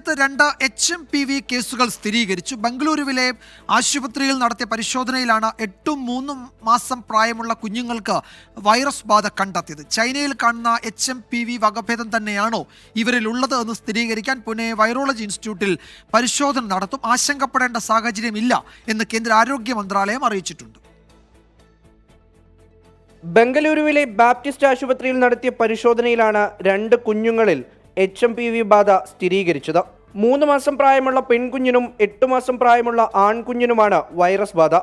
രാജ്യത്ത് 2 HMPV കേസുകൾ സ്ഥിരീകരിച്ചു. ബംഗളൂരുവിലെ ആശുപത്രിയിൽ നടത്തിയ പരിശോധനയിലാണ് 8ഉം 3ഉം മാസം പ്രായമുള്ള കുഞ്ഞുങ്ങൾക്ക് വൈറസ് ബാധ കണ്ടെത്തിയത്. ചൈനയിൽ കാണുന്ന HMPV വകഭേദം തന്നെയാണോ ഇവരിൽ ഉള്ളത് എന്ന് സ്ഥിരീകരിക്കാൻ പുനെ വൈറോളജി ഇൻസ്റ്റിറ്റ്യൂട്ടിൽ പരിശോധന നടത്തും. ആശങ്കപ്പെടേണ്ട സാഹചര്യമില്ല എന്ന് കേന്ദ്ര ആരോഗ്യ മന്ത്രാലയം അറിയിച്ചിട്ടുണ്ട്. ബംഗളൂരുവിലെ ബാപ്റ്റിസ്റ്റ് ആശുപത്രിയിൽ നടത്തിയ പരിശോധനയിലാണ് 2 കുഞ്ഞുങ്ങളിൽ HMPV ബാധ സ്ഥിരീകരിച്ചത്. 3 മാസം പ്രായമുള്ള പെൺകുഞ്ഞിനും 8 മാസം പ്രായമുള്ള ആൺകുഞ്ഞിനുമാണ് വൈറസ് ബാധ.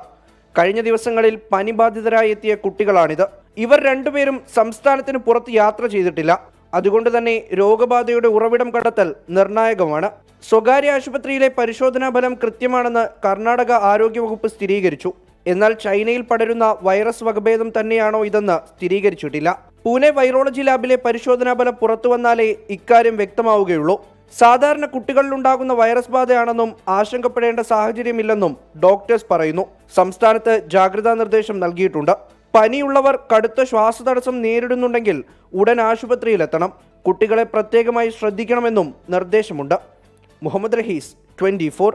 കഴിഞ്ഞ ദിവസങ്ങളിൽ പനി ബാധിതരായി എത്തിയ കുട്ടികളാണിത്. ഇവർ രണ്ടുപേരും സംസ്ഥാനത്തിന് പുറത്ത് യാത്ര ചെയ്തിട്ടില്ല. അതുകൊണ്ട് തന്നെ രോഗബാധയുടെ ഉറവിടം കണ്ടെത്തൽ നിർണായകമാണ്. സ്വകാര്യ ആശുപത്രിയിലെ പരിശോധനാ ഫലം കൃത്യമാണെന്ന് കർണാടക ആരോഗ്യവകുപ്പ് സ്ഥിരീകരിച്ചു. എന്നാൽ ചൈനയിൽ പടരുന്ന വൈറസ് വകഭേദം തന്നെയാണോ ഇതെന്ന് സ്ഥിരീകരിച്ചിട്ടില്ല. പൂനെ വൈറോളജി ലാബിലെ പരിശോധനാ ഫലം പുറത്തു വന്നാലേ ഇക്കാര്യം വ്യക്തമാവുകയുള്ളൂ. സാധാരണ കുട്ടികളിലുണ്ടാകുന്ന വൈറസ് ബാധയാണെന്നും ആശങ്കപ്പെടേണ്ട സാഹചര്യമില്ലെന്നും ഡോക്ടേഴ്സ് പറയുന്നു. സംസ്ഥാനത്ത് ജാഗ്രതാ നിർദ്ദേശം നൽകിയിട്ടുണ്ട്. പനിയുള്ളവർ കടുത്ത ശ്വാസതടസ്സം നേരിടുന്നുണ്ടെങ്കിൽ ഉടൻ ആശുപത്രിയിലെത്തണം. കുട്ടികളെ പ്രത്യേകമായി ശ്രദ്ധിക്കണമെന്നും നിർദ്ദേശമുണ്ട്. മുഹമ്മദ് റഹീസ്, 24.